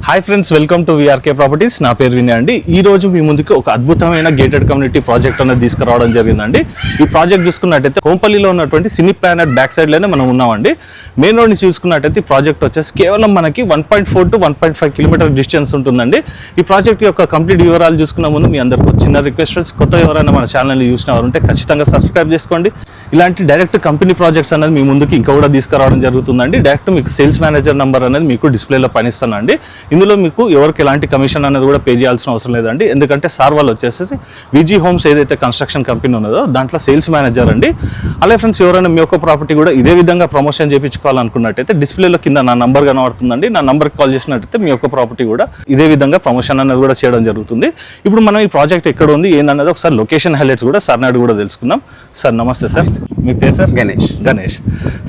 Hi friends, welcome to VRK properties. నా పేరు వినయ్ అండి. ఈ రోజు మీ ముందుకు ఒక అద్భుతమైన గేటెడ్ కమ్యూనిటీ ప్రాజెక్ట్ అనేది తీసుకురావడం జరిగిందండి. ఈ ప్రాజెక్ట్ చూసుకున్నట్టయితే కోంపల్లిలో ఉన్నటువంటి సినీ ప్లానెట్ బ్యాక్ సైడ్ లోనే మనం ఉన్నామండి. మెయిన్ రోడ్ నుంచి చూసుకున్నట్టయితే ఈ ప్రాజెక్ట్ వచ్చేసి కేవలం మనకి 1.4 to 1.5 కిలోమీటర్ డిస్టెన్స్ ఉంటుందండి. ఈ ప్రాజెక్ట్ యొక్క కంప్లీట్ వివరాలు చూసుకున్న ముందు మీ అందరికీ ఒక చిన్న రిక్వెస్ట్ ఫ్రెండ్స్, కొత్త ఎవరైనా మన ఛానల్ని చూసిన వారు ఉంటే ఖచ్చితంగా సబ్స్క్రైబ్ చేసుకోండి. ఇలాంటి డైరెక్ట్ కంపెనీ ప్రాజెక్ట్స్ అనేది మీ ముందుకి ఇంకా కూడా తీసుకురావడం జరుగుతుందండి. డైరెక్ట్ మీకు సేల్స్ మేనేజర్ నెంబర్ అనేది మీకు డిస్ప్లేలో పనిస్తానండి. ఇందులో మీకు ఎవరికి ఎలాంటి కమిషన్ అనేది కూడా పే చేయాల్సిన అవసరం లేదండి. ఎందుకంటే సార్ వాళ్ళు వచ్చేసి విజీ హోమ్స్ ఏదైతే కన్స్ట్రక్షన్ కంపెనీ ఉన్నదో దాంట్లో సేల్స్ మేనేజర్ అండి. అలాగే ఫ్రెండ్స్, ఎవరైనా మీ యొక్క ప్రాపర్టీ కూడా ఇదే విధంగా ప్రమోషన్ చేయించుకోవాలనుకున్నట్టయితే డిస్ప్లేలో కింద నా నంబర్ కనబడుతుందండి. నా నంబర్కి కాల్ చేసినట్టయితే మీ యొక్క ప్రాపర్టీ కూడా ఇదే విధంగా ప్రమోషన్ అనేది కూడా చేయడం జరుగుతుంది. ఇప్పుడు మనం ఈ ప్రాజెక్ట్ ఎక్కడ ఉంది ఏందనేది ఒకసారి లొకేషన్ హైలైట్స్ కూడా సార్ నాడు కూడా తెలుసుకుందాం. సార్ నమస్తే సార్, మీ పేరు సార్? గణేష్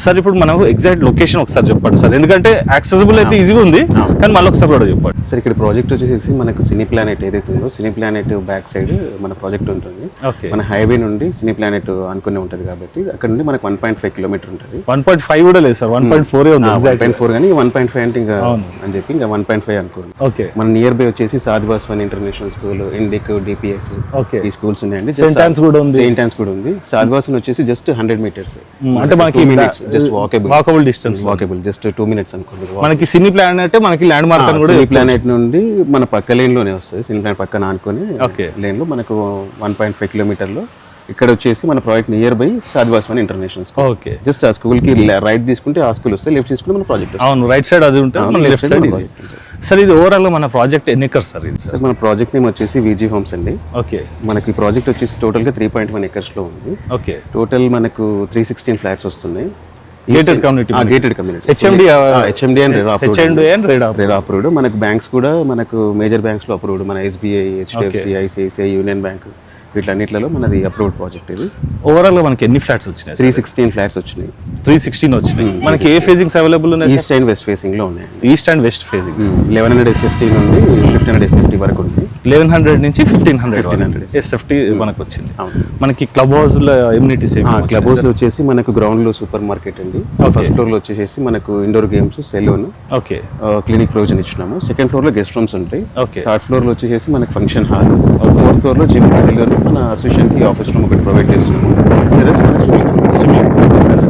సార్. ఇప్పుడు మనం ఎగ్జాక్ట్ లొకేషన్ ఒకసారి చెప్పండి సార్, ఎందుకంటే యాక్సెసిబుల్ అయితే ఈజీగా ఉంది కానీ మళ్ళీ ఒకసారి కూడా చెప్పండి సార్. ఇక్కడ ప్రాజెక్ట్ వచ్చేసి మనకు సినీ ప్లానెట్ ఏదైతే ఉందో సినీ ప్లానెట్ బ్యాక్ సైడ్ మన ప్రాజెక్ట్ ఉంటుంది. మన హైవే నుండి సినీ ప్లానెట్ అనుకునే ఉంటుంది కాబట్టి అక్కడ నుండి మనకు 1.5 కిలోమీటర్ ఉంటుంది. 1.5 కూడా లేదు సార్, 1.4 ఉంది. 1.4 కానీ 1.5 అంటే ఇంకా అని చెప్పి ఇంకా 1.5 అనుకోండి. ఓకే, మన నియర్ బై వచ్చేసి సాద్వాస్వన్ ఇంటర్నేషనల్ స్కూల్, ఇండిక్, డిపిఎస్ ఈ స్కూల్స్ ఉన్నాయండి. సెయింట్ ఆన్స్ కూడా ఉంది. సాద్వాస్వన్ వచ్చేసి జస్ట్ 100 మీటర్స్, అంటే మనకి just walkable distance, just 2 minutes అనుకోండి. మనకి సినీ ప్లానెట్ మనకి ల్యాండ్ మార్క్ అని కూడా ప్లానెట్ నుండి మన పక్క లేన్ లోనే వస్తుంది. సినీ ప్లానెట్ పక్కన ఆనుకొని లేన్ లో మనకు 1.5 కిలోమీటర్లో ఇక్కడ వచ్చేసి మన ప్రాజెక్ట్ నియర్ బై సాద్వాస్వన్ ఇంటర్నేషనల్ స్కూల్. ఓకే, జస్ట్ ఆ స్కూల్ కి రైట్ తీసుకుంటే ఆ స్కూల్ వస్తే, లెఫ్ట్ తీసుకుంటే మన ప్రాజెక్ట్. అవును, రైట్ సైడ్ అది ఉంటుంది, లెఫ్ట్ సైడ్ ఇది. సార్ ఇది ఓవరాల్ మన ప్రాజెక్ట్ ఎన్ని ఎకర్స్ సార్? ఇది సార్ మన ప్రాజెక్ట్ నేమ్ వచ్చేసి విజీ హోమ్స్ అండి. ఓకే, మనకి ప్రాజెక్ట్ వచ్చేసి టోటల్ గా 3.1 acres లో ఉంది. ఓకే, టోటల్ మనకు 316 ఫ్లాట్స్ వస్తున్నాయి. Gated community HMD and red approved. మనకు బ్యాంక్స్ కూడా మనకు మేజర్ బ్యాంక్స్ లో అప్రూవ్డ్. మన SBI, HDFC, ICICI, union bank వీటన్నిటిలో మనది అప్రూవ్డ్ ప్రాజెక్ట్ ఇది. ఓవరాల్ గా మనకి ఎన్ని ఫ్లాట్స్ వచ్చినాయి? 316 ఫ్లాట్స్ వచ్చినాయి. 316 వచ్చినాయి. మనకి ఏ ఫేజింగ్స్ అవైలబుల్ ఉన్నాయి? ఈస్ట్ అండ్ వెస్ట్ ఫేసింగ్ లో ఉన్నాయి. ఈస్ట్ అండ్ వెస్ట్ ఫేజింగ్స్ 1100 ఎస్ఎఫ్టీ నుండి 1500 ఎస్ఎఫ్టీ వరకు ఉంది. 1100 నుంచి 1500 ఎస్ఎఫ్టీ మనకు వచ్చింది. మనకి క్లబ్ హౌస్ లో ఎమ్యూనిటీస్ క్లబ్ హౌస్ లో వచ్చేసి మనకు గ్రౌండ్ లో సూపర్ మార్కెట్ అండి. ఫస్ట్ ఫ్లోర్ లో వచ్చేసి మనకు indoor games, salon, okay, clinic provision ఇచ్చినాము. సెకండ్ ఫ్లోర్ లో గెస్ట్ రూమ్స్ ఉంటాయి. ఓకే, థర్డ్ ఫ్లోర్ లో వచ్చేసి మనకు ఫంక్షన్ హాల్. ఫోర్త్ ఫ్లోర్ లో జిమ్, సెలూన్, మన అసోసియేషన్ కి ఆఫీస్ రూమ్ ఒకటి ప్రొవైడ్ చేస్తున్నాము.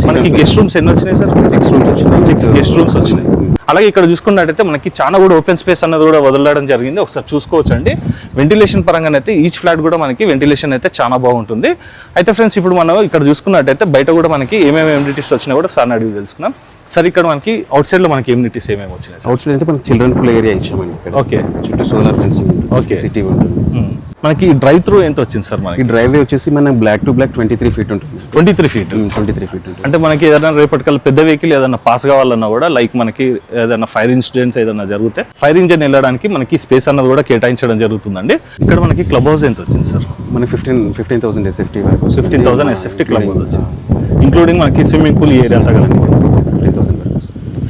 మనకి గెస్ట్ రూమ్స్ ఎన్ని వచ్చినాయి సార్? 6 రూమ్స్ వచ్చినాయి. 6 గెస్ట్ రూమ్స్ వచ్చినాయి. అలాగే ఇక్కడ చూసుకున్నట్టయితే మనకి చాలా కూడా ఓపెన్ స్పేస్ అన్నది కూడా వదలడం జరిగింది. ఒకసారి చూసుకోవచ్చు అండి. వెంటిలేషన్ పరంగానైతే ఈచ్ ఫ్లాట్ కూడా మనకి వెంటిలేషన్ అయితే చాలా బాగుంటుంది. అయితే ఫ్రెండ్స్, ఇప్పుడు మనం ఇక్కడ చూసుకున్నట్టయితే బయట కూడా మనకి ఏమేమి ఎమ్యూనిటీస్ వచ్చినా కూడా సార్ అడిగి తెలుసుకున్నాం. సార్ ఇక్కడ మనకి అవుట్ సైడ్ లో మనకి ఎమ్యూనిటీస్ ఏమేమి వచ్చినాయి? అవుట్ సైడ్ అయితే మనకి చిల్డ్రన్ ప్లే ఏరియా ఇచ్చామండి. ఓకే, చుట్టూ సోలార్ ఫెన్సింగ్, ఓకే, సిటీ ఉంటుంది. మనకి డ్రైవ్ త్రూ ఎంత వచ్చింది సార్? మనకి డ్రైవే వచ్చేసి మన బ్లాక్ టు బ్లాక్ 23 feet ఉంటుంది. 23 feet ఉంటుంది. అంటే మనకి ఏదైనా రేపటికల్ పెద్ద వెహికల్ ఏదైనా పాస్ కావాలన్నా కూడా, లైక్ మనకి ఏదైనా ఫైర్ ఇన్సిడెంట్స్ ఏదైనా జరిగితే ఫైర్ ఇంజిన్ వెళ్ళడానికి మనకి స్పేస్ అన్నది కూడా కేటాయించడం జరుగుతుందండి. ఇక్కడ మనకి క్లబ్ హౌస్ ఎంత వచ్చింది సార్? మనకి 15,000 ఎస్ఎఫ్టీ వరకు. 15,000 ఎస్ఎఫ్టీ క్లబ్ హౌస్ వచ్చింది, ఇంక్లూడింగ్ మనకి స్విమ్మింగ్ పూల్ ఏరియా అంతా కలిపి 15,000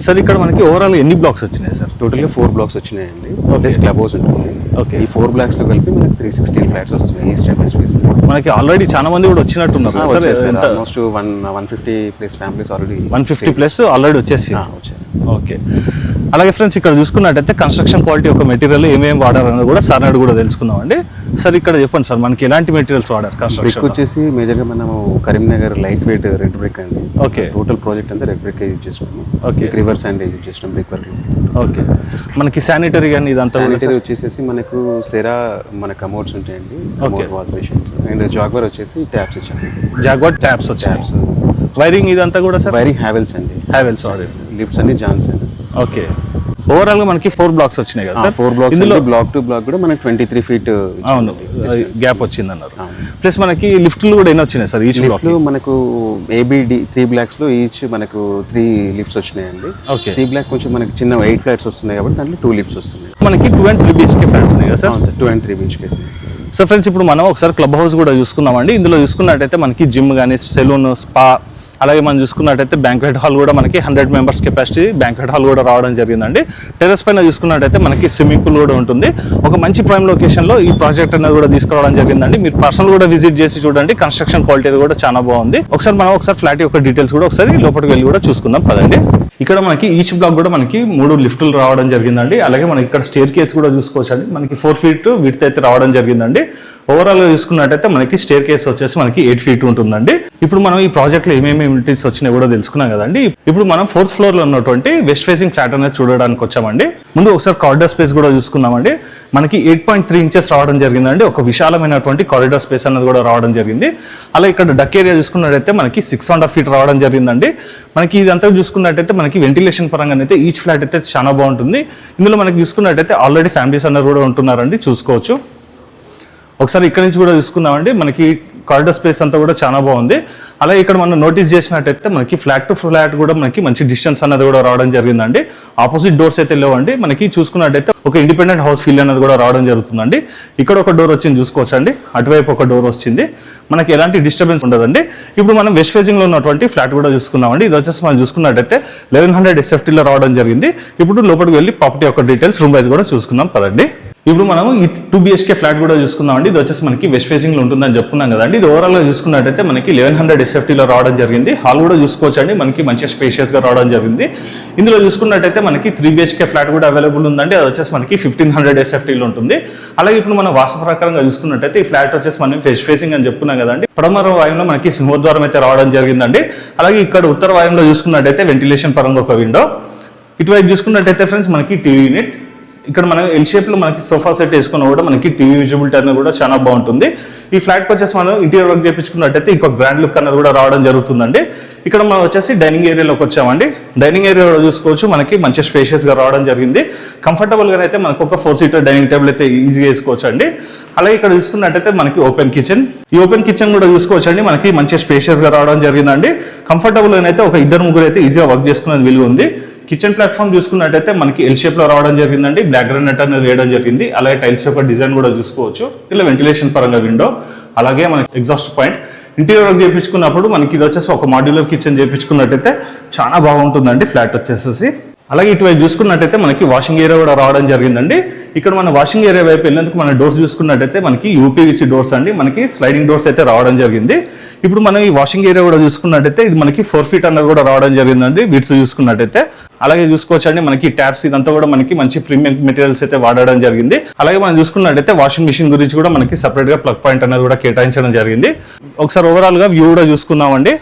సార్. ఇక్కడ మనకి ఓవరాల్ ఎన్ని బ్లాక్స్ వచ్చినాయి సార్? టోటల్గా 4 blocks వచ్చినాయండి. క్లబ్ హౌస్ ఉంటుంది. ఓకే, ఈ 4 blocks లో కలిపి మనకి 316 ఫ్లాట్స్ వస్తున్నాయి ఈస్ట్ అండ్ వెస్ట్ ఫేస్. మనకి ఆల్రెడీ చాలా మంది కూడా వచ్చినట్టున్నారు sir. Almost 150+ families already 150+ already వచ్చేసి. ఓకే, అలాగే ఫ్రెండ్స్, ఇక్కడ చూసుకున్నట్టయితే కన్స్ట్రక్షన్ క్వాలిటీ ఒక మెటీరియల్ ఏమేమి వాడారని కూడా సార్ నాడు కూడా తెలుసుకుందాం అండి. సార్ ఇక్కడ చెప్పండి సార్, మనకి ఎలాంటి మెటీరియల్స్ వాడారు? బ్రిక్ వచ్చేసి మేజర్గా మనము Karimnagar light weight red brick అండి. ఓకే, టోటల్ ప్రాజెక్ట్ అంతా రెడ్ బ్రిక్ యూజ్ చేస్తున్నాం. ఓకే, రివర్ శాండ్ యూజ్ చేస్తున్నాం బ్రిక్ వర్క్. ఓకే, మనకి శానిటరీ కానీ ఇదంతా వచ్చేసి మనకు సెరా మన కమోడ్స్ ఉంటాయండి, వాష్ బేసిన్స్. అండ్ జాగ్వర్ వచ్చేసి ట్యాప్స్ ఇచ్చాము. జాగ్వర్ ట్యాప్స్ వచ్చాయి. వైరింగ్ ఇదంతా కూడా సార్? వైరింగ్ హ్యావెల్స్ అండి. హ్యావెల్స్. లిఫ్ట్స్ అన్ని జాన్సన్. ఓకే, ఓవరాల్ గా మనకి 4 blocks వచ్చినాయి కదా సార్? 4 blocks. ఇందులో బ్లాక్ టు బ్లాక్ కూడా మనకి 23 feet అవును గ్యాప్ వచ్చింది అన్నారు. ప్లస్ మనకి లిఫ్ట్లు కూడా ఎన్ని వచ్చినాయి సార్? ఈచ్ బ్లాక్ మనకు ఏబిడి 3 blocks లో ఈచ్ మనకు 3 lifts వచ్చినాయండి. సి బ్లాక్ కొంచెం మనకి చిన్న 8 flats వస్తున్నాయి కాబట్టి దాంట్లో 2 lifts వస్తున్నాయి. మనకి 2 and 3 BHK ఫ్లాట్స్ ఉన్నాయి కదా sir? 2 and 3 BHK. So friends, ఇప్పుడు మనం ఒకసారి క్లబ్ హౌస్ కూడా చూసుకున్నామండి. ఇందులో చూసుకున్నట్టయితే మనకి జిమ్ కానీ, సెలూన్, స్పా, అలాగే మనం చూసుకున్నట్టయితే బ్యాంక్వెట్ హాల్ కూడా మనకి 100 మెంబర్స్ కెపాసిటీ బ్యాంక్వెట్ హాల్ కూడా రావడం జరిగిందండి. టెర్రస్ పైన చూసుకున్నట్టయితే మనకి స్విమ్మింగ్ పూల్ కూడా ఉంటుంది. ఒక మంచి ప్రైమ్ లొకేషన్లో ఈ ప్రాజెక్ట్ అనేది కూడా తీసుకురావడం జరిగిందండి. మీరు పర్సనల్ కూడా విజిట్ చేసి చూడండి, కన్స్ట్రక్షన్ క్వాలిటీ కూడా చాలా బాగుంది. ఒకసారి ఫ్లాట్ యొక్క డీటెయిల్స్ కూడా ఒకసారి లోపలికి వెళ్ళి కూడా చూసుకుందాం పదండి. ఇక్కడ మనకి ఈచ్ బ్లాక్ కూడా మనకి 3 లిఫ్టులు రావడం జరిగిందండి. అలాగే మనకి ఇక్కడ స్టేర్ కేస్ కూడా చూసుకోవచ్చండి. మనకి 4 ఫీట్ విడ్త్ అయితే రావడం జరిగిందండి. ఓవరాల్ గా చూసుకున్నట్టయితే మనకి స్టేర్ కేస్ వచ్చేసి మనకి 8 ఫీట్ ఉంటుందండి. ఇప్పుడు మనం ఈ ప్రాజెక్ట్ లో ఏమేమి ఎమ్యూనిటీస్ వచ్చినాయి కూడా తెలుసుకున్నాం కదండి. ఇప్పుడు మనం 4th ఫ్లోర్ లో ఉన్నటువంటి వెస్ట్ ఫేసింగ్ ఫ్లాట్ అనేది చూడడానికి వచ్చామండి. ముందు ఒకసారి కారిడార్ స్పేస్ కూడా చూసుకున్నామండి. మనకి 8.3 ఇంచెస్ రావడం జరిగిందండి. ఒక విశాలమైనటువంటి కారిడార్ స్పేస్ అనేది కూడా రావడం జరిగింది. అలా ఇక్కడ డక్ ఏరియా చూసుకున్నట్టయితే మనకి 6.5 ఫీట్ రావడం జరిగిందండి. మనకి ఇదంతా చూసుకున్నట్టయితే మనకి వెంటిలేషన్ పరంగా అయితే ఈచ్ ఫ్లాట్ అయితే చాలా బాగుంటుంది. ఇందులో మనకి చూసుకున్నట్టయితే ఆల్రెడీ ఫ్యామిలీస్ అన్నది కూడా ఉంటున్నారండి, చూసుకోవచ్చు. ఒకసారి ఇక్కడ నుంచి కూడా చూసుకుందామండి. మనకి కారిడార్ స్పేస్ అంతా కూడా చాలా బాగుంది. అలాగే ఇక్కడ మనం నోటీస్ చేసినట్టయితే మనకి ఫ్లాట్ టు ఫ్లాట్ కూడా మనకి మంచి డిస్టెన్స్ అనేది కూడా రావడం జరిగిందండి. ఆపోజిట్ డోర్స్ అయితే లేవండి. మనకి చూసుకున్నట్టయితే ఒక ఇండిపెండెంట్ హౌస్ ఫీల్ అనేది కూడా రావడం జరుగుతుందండి. ఇక్కడ ఒక డోర్ వచ్చింది చూసుకోవచ్చండి, అటువైపు ఒక డోర్ వచ్చింది. మనకి ఎలాంటి డిస్టర్బెన్స్ ఉండదండి. ఇప్పుడు మనం వెస్ట్ ఫేసింగ్ లో ఉన్నటువంటి ఫ్లాట్ కూడా చూసుకున్నామండి. ఇది వచ్చేసి మనం చూసుకున్నట్టయితే 1100 SFT లో రావడం జరిగింది. ఇప్పుడు లోపలికి వెళ్ళి ప్రాపర్టీ యొక్క డీటెయిల్స్ రూమ్ వైజ్ కూడా చూసుకుందాం పదండి. ఇప్పుడు మనం ఈ 2 BHK ఫ్లాట్ కూడా చూసుకుందామండి. ఇది వచ్చేసి మనకి వెస్ట్ ఫేసింగ్ లో ఉంటుందని చెప్పుకున్నాం కదండి. ఇది ఓవరాల్ గా చూసుకున్నట్టయితే మనకి 1100 SFT లో రావడం జరిగింది. హాల్ కూడా చూసుకోవచ్చండి, మనకి మంచిగా స్పేషియస్ గా రావడం జరిగింది. ఇందులో చూసుకున్నట్టయితే మనకి 3 BHK ఫ్లాట్ కూడా అవైలబుల్ ఉందండి. అది వచ్చేసి మనకి 1500 SFT లో ఉంటుంది. అలాగే ఇప్పుడు మనం వాస్తు ప్రకారంగా చూసుకున్నట్టయితే ఈ ఫ్లాట్ వచ్చేసి మనం వెస్ట్ ఫేసింగ్ అని చెప్పుకున్నాం కదండి. పడమర వాయువులో మనకి సింహద్వారం అయితే రావడం జరిగిందండి. అలాగే ఇక్కడ ఉత్తర వాయువులో చూసుకున్నట్టయితే వెంటిలేషన్ పరంగా ఒక విండో. ఇటువైపు చూసుకున్నట్టయితే ఫ్రెండ్స్ మనకి టీవీ యూనిట్. ఇక్కడ మనం ఎల్ షేప్ లో మనకి సోఫా సెట్ వేసుకున్నా కూడా మనకి టీవీ విజిబిలిటీ అనేది కూడా చాలా బాగుంటుంది. ఈ ఫ్లాట్ వచ్చేసి మనం ఇంటీరియర్ వర్క్ చేయించుకున్నట్టయితే ఇంకొక గ్రాండ్ లుక్ అనేది కూడా రావడం జరుగుతుందండి. ఇక్కడ మనం వచ్చేసి డైనింగ్ ఏరియాలోకి వచ్చామండి. డైనింగ్ ఏరియాలో చూసుకోవచ్చు, మనకి మంచి స్పేషియస్ గా రావడం జరిగింది. కంఫర్టబుల్ గా అయితే మనకు ఒక 4 సీటర్ డైనింగ్ టేబుల్ అయితే ఈజీగా వేసుకోవచ్చు అండి. అలాగే ఇక్కడ చూసుకున్నట్టయితే మనకి ఓపెన్ కిచెన్. ఈ ఓపెన్ కిచెన్ కూడా చూసుకోవచ్చు అండి, మనకి మంచి స్పేషియస్ గా రావడం జరిగిందండి. కంఫర్టబుల్ గా అయితే ఒక 2-3 అయితే ఈజీగా వర్క్ చేసుకునేది వీలు ఉంది. కిచెన్ ప్లాట్ఫామ్ చూసుకున్నట్టయితే మనకి ఎల్ షేప్ లో రావడం జరిగిందండి. బ్లాక్ గ్రానైట్ అనేది వేయడం జరిగింది. అలాగే టైల్స్ యొక్క డిజైన్ కూడా చూసుకోవచ్చు. ఇలా వెంటిలేషన్ పరంగా విండో, అలాగే మనకి ఎగ్జాస్ట్ పాయింట్. ఇంటీరియర్ వర్క్ చేయించుకున్నప్పుడు మనకి ఇది వచ్చేసి ఒక మాడ్యులర్ కిచెన్ చేయించుకున్నట్టయితే చాలా బాగుంటుందండి ఫ్లాట్ వచ్చేసి. అలాగే ఇటువైపు చూసుకున్నట్టయితే మనకి వాషింగ్ ఏరియా కూడా రావడం జరిగిందండి. ఇక్కడ మన వాషింగ్ ఏరియా వైపు వెళ్ళేందుకు మన డోర్స్ చూసుకున్నట్టయితే మనకి యూపీవీసీ డోర్స్ అండి, మనకి స్లైడింగ్ డోర్స్ అయితే రావడం జరిగింది. ఇప్పుడు మనం ఈ వాషింగ్ ఏరియా కూడా చూసుకున్నట్టయితే ఇది మనకి 4 ఫీట్ అన్నది కూడా రావడం జరిగిందండి విడ్స్ చూసుకున్నట్టయితే. అలాగే చూసుకోవచ్చండి మనకి ట్యాప్స్ ఇదంతా కూడా మనకి మంచి ప్రీమియం మెటీరియల్స్ అయితే వాడడం జరిగింది. అలాగే మనం చూసుకున్నట్టయితే వాషింగ్ మిషన్ గురించి కూడా మనకి సపరేట్ గా ప్లగ్ పాయింట్ అనేది కూడా కేటాయించడం జరిగింది. ఒకసారి ఓవరాల్ గా వ్యూ కూడా చూసుకుందామండి.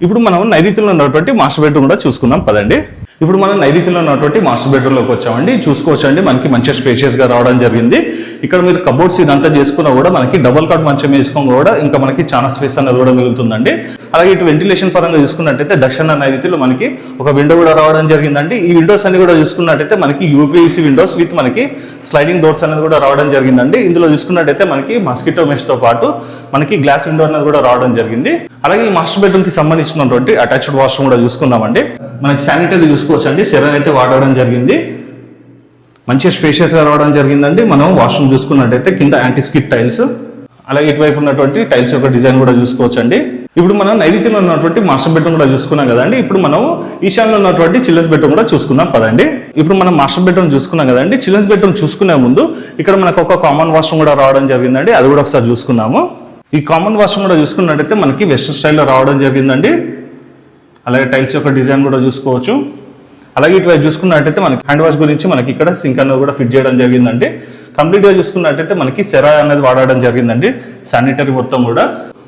ఇప్పుడు మనం నైరుతిలో ఉన్నటువంటి మాస్టర్ బెడ్రూమ్ కూడా చూసుకుందాం పదండి. ఇప్పుడు మనం నైరుతిలో ఉన్నటువంటి మాస్టర్ బెడ్రూమ్ లోకి వచ్చామండి. చూసుకోవచ్చండి మనకి మంచి స్పేషియస్ గా రావడం జరిగింది. ఇక్కడ మీరు కబోర్డ్స్ ఇదంతా చేసుకున్నా కూడా మనకి డబుల్ కాట్ మంచం వేసుకొని కూడా ఇంకా మనకి చాలా స్పేస్ అనేది కూడా మిగులుతుందండి. అలాగే ఇటు వెంటిలేషన్ పరంగా చూసుకున్నట్టయితే దక్షిణ నైరుతిలో మనకి ఒక విండో కూడా రావడం జరిగిందండి. ఈ విండోస్ అన్ని కూడా చూసుకున్నట్టయితే మనకి యూపీవీసీ విండోస్ విత్ మనకి స్లైడింగ్ డోర్స్ అనేది కూడా రావడం జరిగిందండి. ఇందులో చూసుకున్నట్టయితే మనకి మస్కిటో మెష్ తో పాటు మనకి గ్లాస్ విండో అనేది కూడా రావడం జరిగింది. అలాగే ఈ మాస్టర్ బెడ్రూమ్ కి సంబంధించినటువంటి అటాచ్డ్ వాష్రూమ్ కూడా చూసుకుందామండి. మనకి శానిటరీ చూసుకోవచ్చు అండి, సెరన్ అయితే వాడడం జరిగింది. మంచి స్పేషియస్ గా రావడం జరిగిందండి. మనం వాష్రూమ్ చూసుకున్నట్టయితే కింద యాంటీ స్కిడ్ టైల్స్, అలాగే ఇటువైపు ఉన్నటువంటి టైల్స్ యొక్క డిజైన్ కూడా చూసుకోవచ్చు అండి. ఇప్పుడు మనం నైరుతిలో ఉన్నటువంటి మాస్టర్ బెడ్రూమ్ కూడా చూసుకున్నాం కదండి. ఇప్పుడు మనం ఈశాన్యంలో ఉన్నటువంటి చిల్డ్రన్స్ బెడ్రూమ్ కూడా చూసుకుందాం పదండి. ఇప్పుడు మనం మాస్టర్ బెడ్రూమ్ చూసుకున్నాం కదండి. చిల్డ్రన్స్ బెడ్రూమ్ చూసుకునే ముందు ఇక్కడ మనకు ఒక కామన్ వాష్రూమ్ కూడా రావడం జరిగిందండి. అది కూడా ఒకసారి చూసుకుందాము. ఈ కామన్ వాష్రూమ్ కూడా చూసుకున్నట్టయితే మనకి వెస్టర్న్ స్టైల్లో రావడం జరిగిందండి. అలాగే టైల్స్ యొక్క డిజైన్ కూడా చూసుకోవచ్చు. అలాగే ఇటువైపు చూసుకున్నట్టయితే మనకి హ్యాండ్ వాష్ గురించి మనకి ఇక్కడ సింక్ అనేది కూడా ఫిట్ చేయడం జరిగిందండి. కంప్లీట్ గా చూసుకున్నట్టయితే మనకి సెరాయ్ అనేది వాడడం జరిగిందండి. శానిటరీ మొత్తం కూడా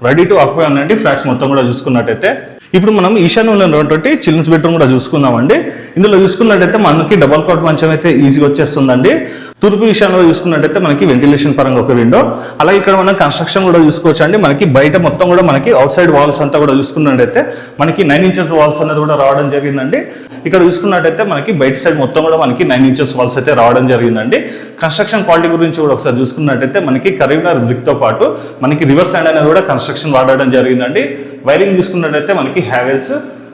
రెడీ టు ఆక్యుపై అనండి ఫ్లాట్స్ మొత్తం కూడా చూసుకున్నట్టయితే. ఇప్పుడు మనం ఈశాన్యంలో ఉన్నటువంటి చిల్డ్రన్స్ బెడ్రూమ్ కూడా చూసుకుందామండి. ఇందులో చూసుకున్నట్టయితే మనకి డబల్ కాట్ మంచం అయితే ఈజీగా వచ్చేస్తుందండి. తూర్పు విషయంలో చూసుకున్నట్టయితే మనకి వెంటిలేషన్ పరంగా ఒక విండో. అలాగే ఇక్కడ మనం కన్స్ట్రక్షన్ కూడా చూసుకోవచ్చు అండి. మనకి బయట మొత్తం కూడా మనకి అవుట్ సైడ్ వాల్స్ అంతా కూడా చూసుకున్నట్టయితే మనకి 9 ఇంచెస్ వాల్స్ అనేది కూడా రావడం జరిగిందండి. ఇక్కడ చూసుకున్నట్టయితే మనకి బయట సైడ్ మొత్తం కూడా మనకి 9 ఇంచెస్ వాల్స్ అయితే రావడం జరిగిందండి. కన్స్ట్రక్షన్ క్వాలిటీ గురించి కూడా ఒకసారి చూసుకున్నట్టయితే మనకి కరీంనగర్ బ్రిక్ తో పాటు మనకి రివర్స్ హ్యాండ్ అనేది కూడా కన్స్ట్రక్షన్ వాడడం జరిగిందండి. వైరింగ్ చూసుకున్నట్టయితే మనకి హ్యావెల్స్,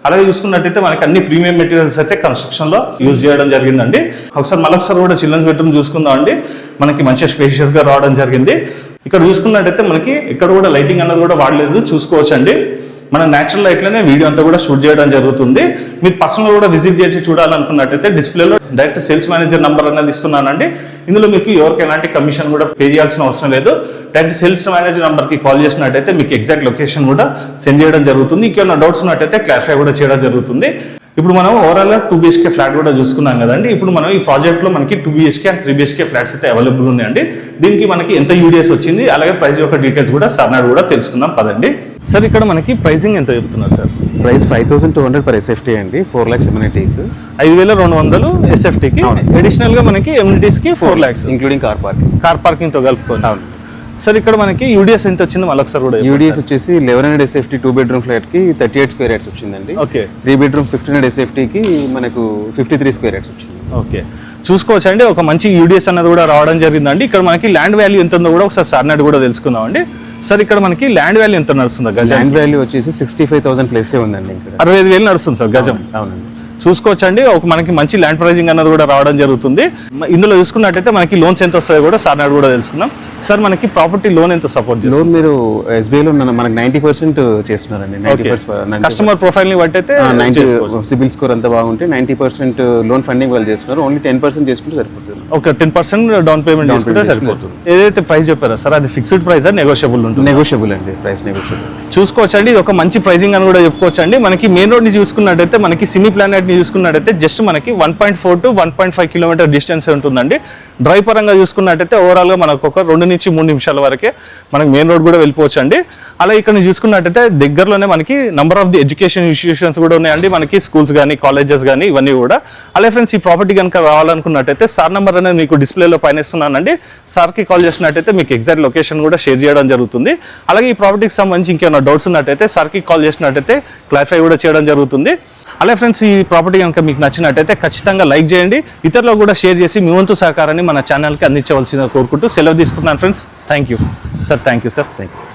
అలాగే చూసుకున్నట్టయితే మనకి అన్ని ప్రీమియం మెటీరియల్స్ అయితే కన్స్ట్రక్షన్ లో యూజ్ చేయడం జరిగిందండి. ఒకసారి మళ్ళొకసారి కూడా చిల్డ్రన్స్ బెడ్రూమ్ చూసుకుందాం అండి. మనకి మంచి స్పేషియస్ గా రావడం జరిగింది. ఇక్కడ చూసుకున్నట్టయితే మనకి ఇక్కడ కూడా లైటింగ్ అన్నది కూడా వాడలేదు, చూసుకోవచ్చు అండి. మన న్యాచురల్ లైట్లోనే వీడియో అంతా కూడా షూట్ చేయడం జరుగుతుంది. మీరు పర్సనల్ కూడా విజిట్ చేసి చూడాలనుకున్నట్టయితే డిస్ప్లేలో డైరెక్ట్ సేల్స్ మేనేజర్ నంబర్ అనేది ఇస్తున్నానండి. ఇందులో మీకు ఎవరికి ఎలాంటి కమిషన్ కూడా పే చేయాల్సిన అవసరం లేదు. డైరెక్ట్ సేల్స్ మేనేజర్ నంబర్కి కాల్ చేసినట్టయితే మీకు ఎగ్జాక్ట్ లొకేషన్ కూడా సెండ్ చేయడం జరుగుతుంది. ఇంకేమైనా డౌట్స్ ఉన్నట్టయితే క్లారిఫై కూడా చేయడం జరుగుతుంది. ఇప్పుడు మనం ఓవరాల్గా 2 BHK ఫ్లాట్ కూడా చూసుకున్నాం కదండి. ఇప్పుడు మనం ఈ ప్రాజెక్ట్లో మనకి 2 BHK అండ్ 3 BHK ఫ్లాట్స్ అయితే అవైలబుల్ ఉన్నాయండి. దీనికి మనకి ఎంత యూడిఎస్ వచ్చింది, అలాగే ప్రైస్ యొక్క డీటెయిల్స్ కూడా సార్ కూడా తెలుసుకుందాం పదండి. సార్ ఇక్కడ మనకి ప్రైసింగ్ ఎంత చెప్తున్నారు సార్? ప్రైస్ 5200 per SFT అండి, 4 lakhs amenities. 5200 SFTకి, అడిషనల్ గా మనకి ఎమ్యూనిటీస్కి 4 lakhs ఇంక్లూడింగ్ కార్ పార్కింగ్ తో కలుపుకొని. అవును సార్, ఇక్కడ మనకి యూడిఎస్ ఎంత వచ్చింది మళ్ళీ ఒకసారి కూడా? యూడిఎస్ వచ్చేసి 1100 SFT 2 bedroom ఫ్లాట్ కి 38 square yards వచ్చిందండి. ఓకే. 3 bedroom 1500 SFT కి మనకు 53 square yards వచ్చింది. ఓకే, చూసుకోవచ్చు అండి. ఒక మంచి యూడిఎస్ అన్నది కూడా రావడం జరిగిందండి. ఇక్కడ మనకి ల్యాండ్ వాల్యూ ఎంత ఉందో కూడా ఒకసారి సార్ కూడా తెలుసుకుందాం అండి. సార్ ఇక్కడ మనకి ల్యాండ్ వాల్యూ ఎంత నడుస్తుంది? ల్యాండ్ వాల్యూ వచ్చేసి 65,000 ప్లస్ ఉందండి. 65,000 నడుస్తుంది సార్ గజం. అవునండి, చూసుకోవచ్చండి. ఒక మనకి మంచి ల్యాండ్ ప్రైజింగ్ అన్నది కూడా రావడం జరుగుతుంది. ఇందులో చూసుకున్నట్టయితే మనకి లోన్స్ ఎంత వస్తాయో కూడా సార్ కూడా తెలుసుకుందాం. సార్ మనకి ప్రాపర్టీ లోన్ ఎంత సపోర్ట్ చేస్తారు? లోన్ మీరు SBI లో మనకి 90% చేస్తున్నారండి. 90% కస్టమర్ ప్రొఫైల్ ని బట్టి అయితే సిబిల్ స్కోర్ అంతా బాగుంటే 90% లోన్ ఫండింగ్ వాళ్ళు చేస్తున్నారు. ఓన్లీ 10% చేసుకుంటే సరిపోతుంది. ఓకే, 10% డౌన్ పేమెంట్ చేసుకుంటే సరిపోతుంది. ఏదైతే ప్రైస్ చెప్పారో సార్ అది ఫిక్స్డ్ ప్రైస్ నెగోషియబుల్ ఉంటుంది? నెగోషియబుల్ అండి, ప్రైస్ నెగోషియబుల్. చూసుకోవచ్చండి, ఇది ఒక మంచి ప్రైజింగ్ అని కూడా చెప్పుకోవచ్చండి. మనకి మెయిన్ రోడ్ ని చూసుకున్నట్టయితే మనకి సినీ ప్లానెట్ ని చూసుకున్నట్టయితే జస్ట్ మనకి 1.4 to 1.5 కిలోమీటర్ డిస్టెన్స్ ఉంటుందండి. డ్రైవ్ పరంగా చూసుకున్నట్టయితే ఓవరాల్ గా మనకు ఒక 2 నుంచి 3 నిమిషాల వరకే మనకి మెయిన్ రోడ్ కూడా వెళ్ళిపోవచ్చు అండి. అలా ఇక్కడ చూసుకున్నట్టయితే దగ్గరలోనే మనకి number of the education institutions కూడా ఉన్నాయండి. మనకి స్కూల్స్ కానీ కాలేజెస్ కానీ ఇవన్నీ కూడా. అలాగే ఫ్రెండ్స్, ఈ ప్రాపర్టీ కనుక రావాలనుకున్నట్టయితే సార్ నంబర్ అనేది మీకు డిస్ప్లేలో పైన ఇస్తున్నానండి. సార్కి కాల్ చేసినట్టయితే మీకు ఎగ్జాక్ట్ లొకేషన్ కూడా షేర్ చేయడం జరుగుతుంది. అలాగే ఈ ప్రాపర్టీకి సంబంధించి ఇంకేమైనా డౌట్స్ ఉన్నట్టయితే సార్కి కాల్ చేసినట్టయితే క్లారిఫై కూడా చేయడం జరుగుతుంది. అలాగే ఫ్రెండ్స్, ఈ ప్రాపర్టీ కనుక మీకు నచ్చినట్టయితే ఖచ్చితంగా లైక్ చేయండి, ఇతరులకు కూడా షేర్ చేసి మీ వంతు సహకారాన్ని మన ఛానల్కి అందించవలసిందిగా కోరుకుంటూ సెలవు తీసుకుంటున్నాను friends. Thank you sir. Thank you sir. Thank you.